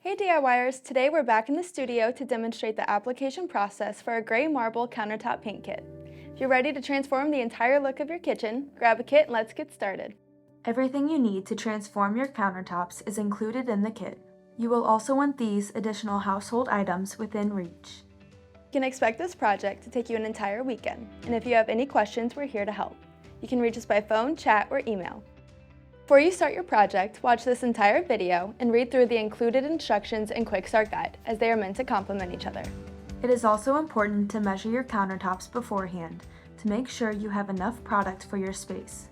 Hey DIYers, today we're back in the studio to demonstrate the application process for a gray marble countertop paint kit. If you're ready to transform the entire look of your kitchen, grab a kit and let's get started. Everything you need to transform your countertops is included in the kit. You will also want these additional household items within reach. You can expect this project to take you an entire weekend, and if you have any questions, we're here to help. You can reach us by phone, chat, or email. Before you start your project, watch this entire video and read through the included instructions and quick start guide, as they are meant to complement each other. It is also important to measure your countertops beforehand to make sure you have enough product for your space.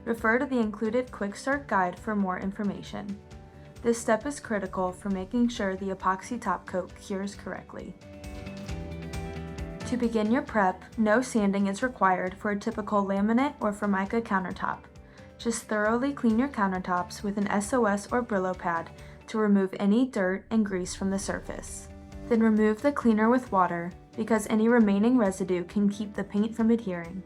Refer to the included quick start guide for more information. This step is critical for making sure the epoxy top coat cures correctly. To begin your prep, no sanding is required for a typical laminate or Formica countertop. Just thoroughly clean your countertops with an SOS or Brillo pad to remove any dirt and grease from the surface. Then remove the cleaner with water because any remaining residue can keep the paint from adhering.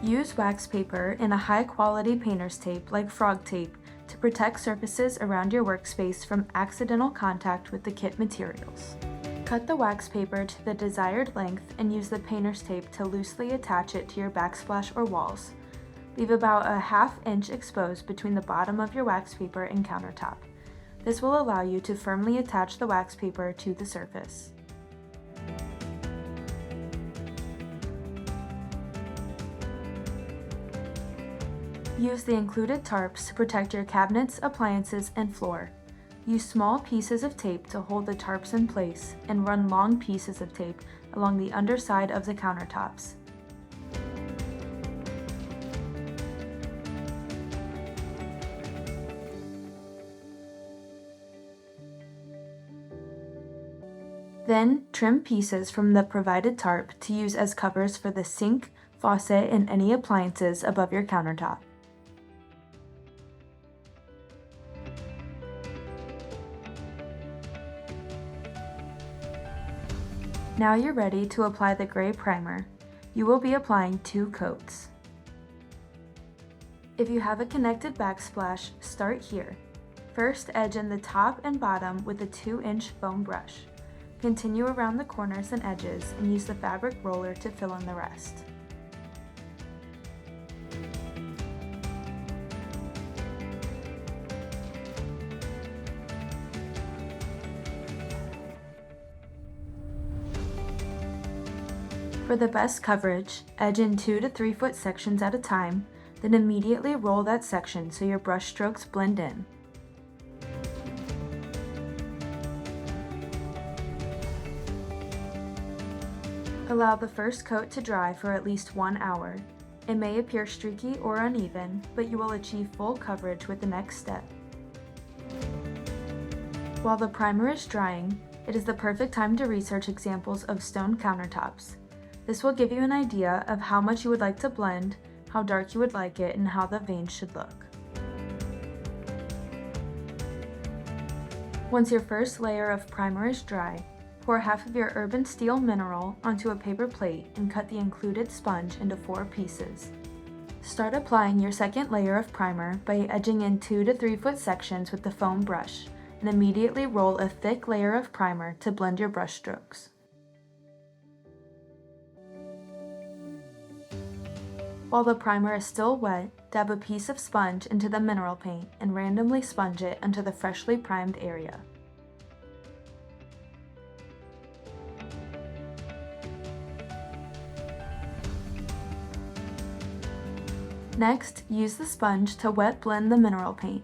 Use wax paper and a high-quality painter's tape like frog tape to protect surfaces around your workspace from accidental contact with the kit materials. Cut the wax paper to the desired length and use the painter's tape to loosely attach it to your backsplash or walls. Leave about a ½ inch exposed between the bottom of your wax paper and countertop. This will allow you to firmly attach the wax paper to the surface. Use the included tarps to protect your cabinets, appliances, and floor. Use small pieces of tape to hold the tarps in place and run long pieces of tape along the underside of the countertops. Then, trim pieces from the provided tarp to use as covers for the sink, faucet, and any appliances above your countertop. Now you're ready to apply the gray primer. You will be applying 2 coats. If you have a connected backsplash, start here. First, edge in the top and bottom with a 2-inch foam brush. Continue around the corners and edges and use the fabric roller to fill in the rest. For the best coverage, edge in 2 to 3 foot sections at a time, then immediately roll that section so your brush strokes blend in. Allow the first coat to dry for at least 1 hour. It may appear streaky or uneven, but you will achieve full coverage with the next step. While the primer is drying, it is the perfect time to research examples of stone countertops. This will give you an idea of how much you would like to blend, how dark you would like it, and how the veins should look. Once your first layer of primer is dry, pour half of your urban steel mineral onto a paper plate and cut the included sponge into 4 pieces. Start applying your second layer of primer by edging in 2 to 3 foot sections with the foam brush and immediately roll a thick layer of primer to blend your brush strokes. While the primer is still wet, dab a piece of sponge into the mineral paint and randomly sponge it onto the freshly primed area. Next, use the sponge to wet blend the mineral paint.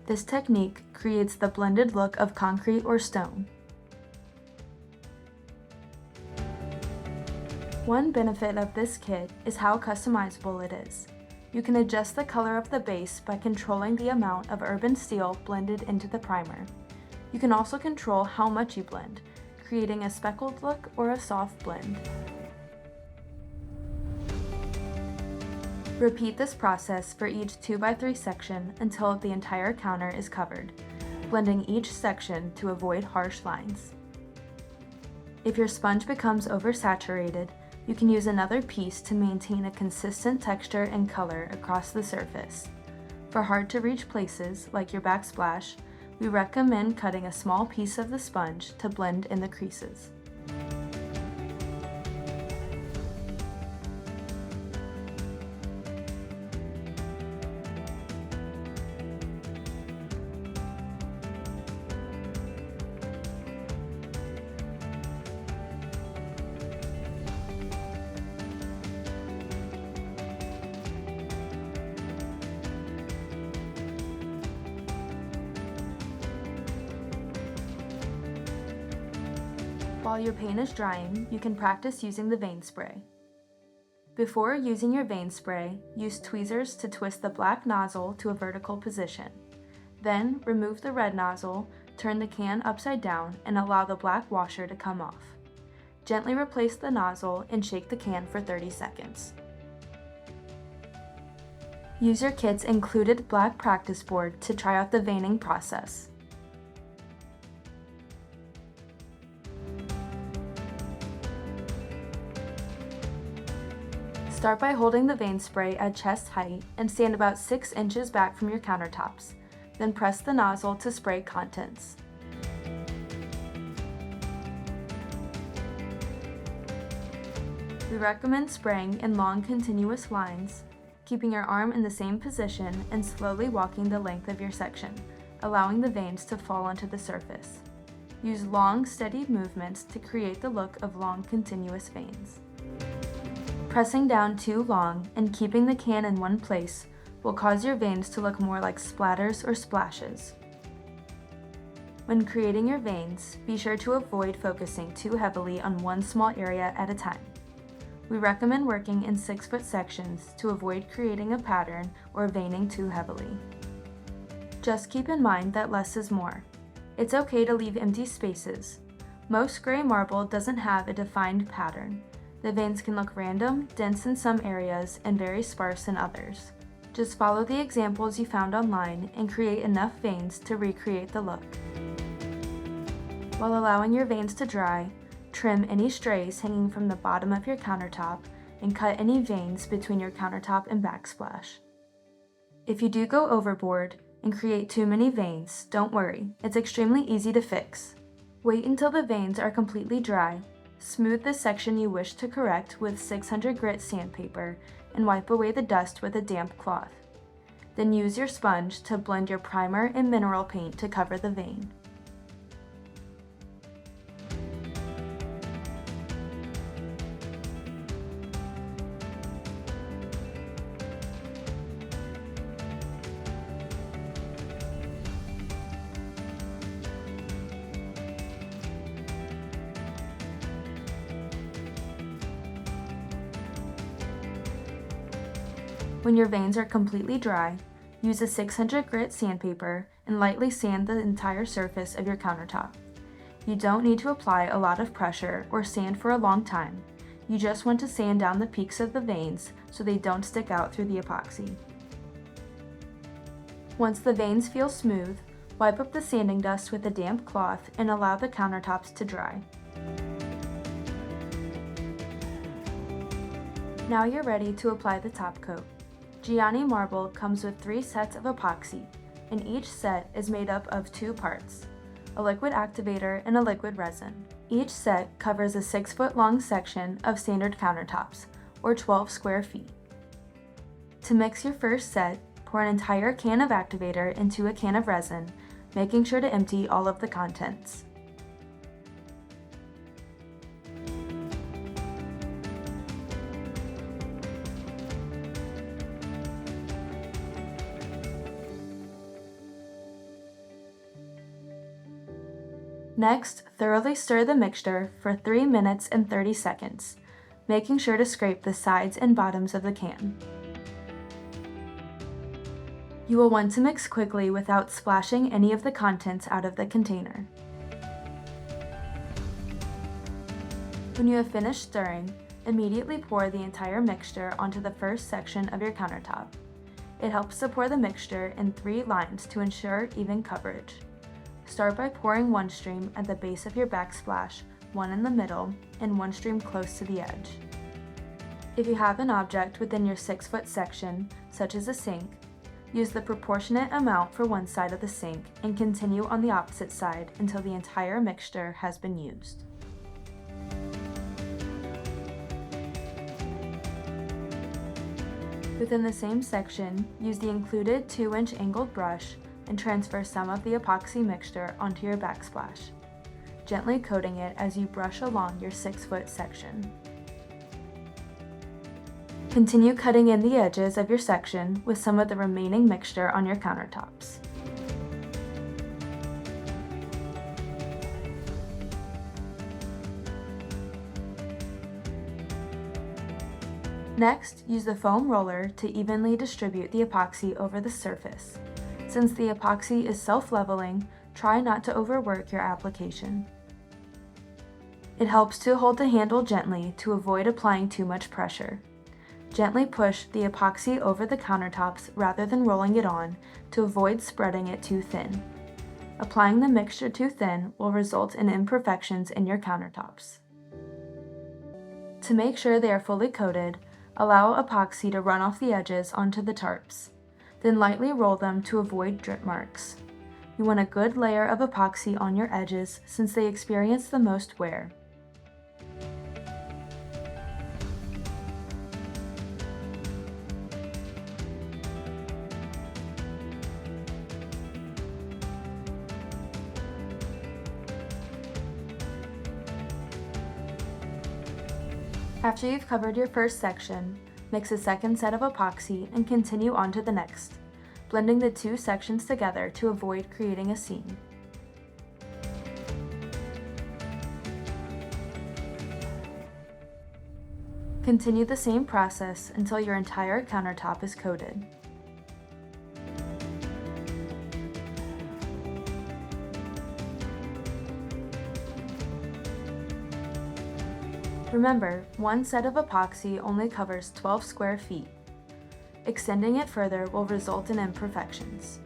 This technique creates the blended look of concrete or stone. One benefit of this kit is how customizable it is. You can adjust the color of the base by controlling the amount of urban steel blended into the primer. You can also control how much you blend, creating a speckled look or a soft blend. Repeat this process for each 2x3 section until the entire counter is covered, blending each section to avoid harsh lines. If your sponge becomes oversaturated, you can use another piece to maintain a consistent texture and color across the surface. For hard-to-reach places, like your backsplash, We recommend cutting a small piece of the sponge to blend in the creases. While your paint is drying, you can practice using the vein spray. Before using your vein spray, use tweezers to twist the black nozzle to a vertical position. Then, remove the red nozzle, turn the can upside down, and allow the black washer to come off. Gently replace the nozzle and shake the can for 30 seconds. Use your kit's included black practice board to try out the veining process. Start by holding the vein spray at chest height and stand about 6 inches back from your countertops. Then press the nozzle to spray contents. We recommend spraying in long continuous lines, keeping your arm in the same position and slowly walking the length of your section, allowing the veins to fall onto the surface. Use long, steady movements to create the look of long continuous veins. Pressing down too long and keeping the can in one place will cause your veins to look more like splatters or splashes. When creating your veins, be sure to avoid focusing too heavily on one small area at a time. We recommend working in 6-foot sections to avoid creating a pattern or veining too heavily. Just keep in mind that less is more. It's okay to leave empty spaces. Most gray marble doesn't have a defined pattern. The veins can look random, dense in some areas, and very sparse in others. Just follow the examples you found online and create enough veins to recreate the look. While allowing your veins to dry, trim any strays hanging from the bottom of your countertop and cut any veins between your countertop and backsplash. If you do go overboard and create too many veins, don't worry, it's extremely easy to fix. Wait until the veins are completely dry. Smooth the section you wish to correct with 600 grit sandpaper and wipe away the dust with a damp cloth. Then use your sponge to blend your primer and mineral paint to cover the vein. When your veins are completely dry, use a 600 grit sandpaper and lightly sand the entire surface of your countertop. You don't need to apply a lot of pressure or sand for a long time. You just want to sand down the peaks of the veins so they don't stick out through the epoxy. Once the veins feel smooth, wipe up the sanding dust with a damp cloth and allow the countertops to dry. Now you're ready to apply the top coat. Giani marble comes with 3 sets of epoxy, and each set is made up of 2 parts, a liquid activator and a liquid resin. Each set covers a 6-foot long section of standard countertops, or 12 square feet. To mix your first set, pour an entire can of activator into a can of resin, making sure to empty all of the contents. Next, thoroughly stir the mixture for 3 minutes and 30 seconds, making sure to scrape the sides and bottoms of the can. You will want to mix quickly without splashing any of the contents out of the container. When you have finished stirring, immediately pour the entire mixture onto the first section of your countertop. It helps to pour the mixture in 3 lines to ensure even coverage. Start by pouring one stream at the base of your backsplash, one in the middle, and one stream close to the edge. If you have an object within your 6-foot section, such as a sink, Use the proportionate amount for one side of the sink and continue on the opposite side until the entire mixture has been used. Within the same section, use the included 2-inch angled brush and transfer some of the epoxy mixture onto your backsplash, gently coating it as you brush along your 6-foot section. Continue cutting in the edges of your section with some of the remaining mixture on your countertops. Next, use the foam roller to evenly distribute the epoxy over the surface. Since the epoxy is self-leveling, try not to overwork your application. It helps to hold the handle gently to avoid applying too much pressure. Gently push the epoxy over the countertops rather than rolling it on to avoid spreading it too thin. Applying the mixture too thin will result in imperfections in your countertops. To make sure they are fully coated, allow epoxy to run off the edges onto the tarps. Then lightly roll them to avoid drip marks. You want a good layer of epoxy on your edges since they experience the most wear. After you've covered your first section, mix a second set of epoxy and continue on to the next, blending the two sections together to avoid creating a seam. Continue the same process until your entire countertop is coated. Remember, one set of epoxy only covers 12 square feet. Extending it further will result in imperfections.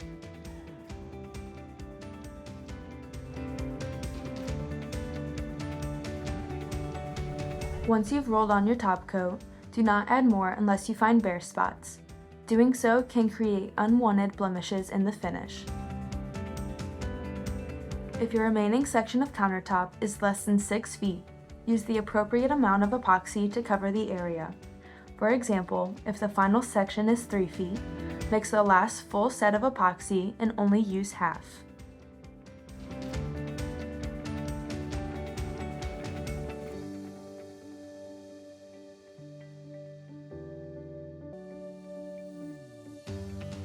Once you've rolled on your top coat, do not add more unless you find bare spots. Doing so can create unwanted blemishes in the finish. If your remaining section of countertop is less than 6 feet, use the appropriate amount of epoxy to cover the area. For example, if the final section is 3 feet, mix the last full set of epoxy and only use half.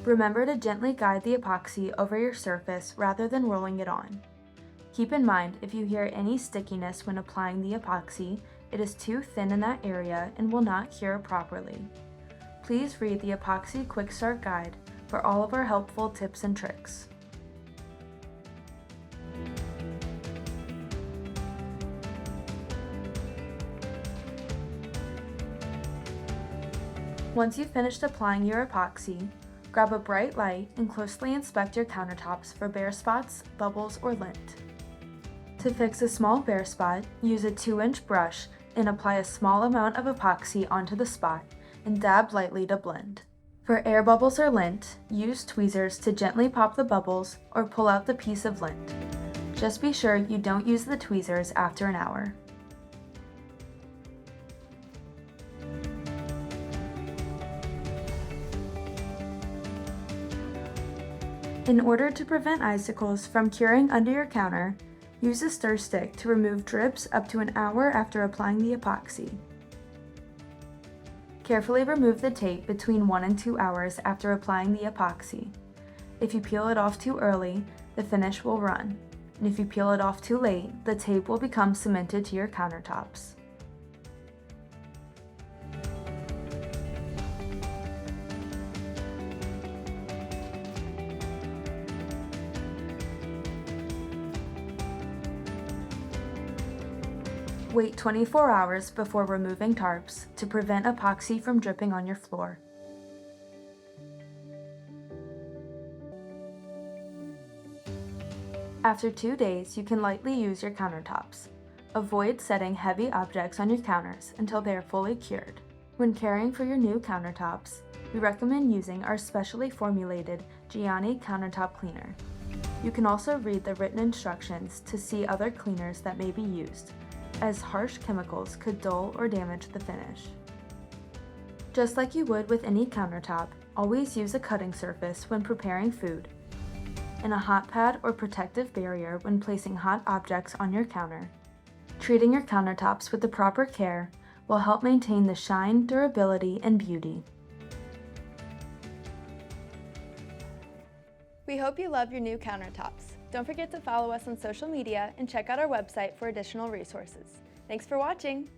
Remember to gently guide the epoxy over your surface rather than rolling it on. Keep in mind, if you hear any stickiness when applying the epoxy, it is too thin in that area and will not cure properly. Please read the Epoxy Quick Start Guide for all of our helpful tips and tricks. Once you've finished applying your epoxy, grab a bright light and closely inspect your countertops for bare spots, bubbles, or lint. To fix a small bare spot, use a 2-inch brush and apply a small amount of epoxy onto the spot and dab lightly to blend. For air bubbles or lint, use tweezers to gently pop the bubbles or pull out the piece of lint. Just be sure you don't use the tweezers after an hour. In order to prevent icicles from curing under your counter, use a stir stick to remove drips up to an hour after applying the epoxy. Carefully remove the tape between 1 and 2 hours after applying the epoxy. If you peel it off too early, the finish will run, and if you peel it off too late, the tape will become cemented to your countertops. Wait 24 hours before removing tarps to prevent epoxy from dripping on your floor. After 2 days, you can lightly use your countertops. Avoid setting heavy objects on your counters until they are fully cured. When caring for your new countertops, we recommend using our specially formulated Giani countertop cleaner. You can also read the written instructions to see other cleaners that may be used, as harsh chemicals could dull or damage the finish. Just like you would with any countertop, always use a cutting surface when preparing food, and a hot pad or protective barrier when placing hot objects on your counter. Treating your countertops with the proper care will help maintain the shine, durability, and beauty. We hope you love your new countertops. Don't forget to follow us on social media and check out our website for additional resources. Thanks for watching!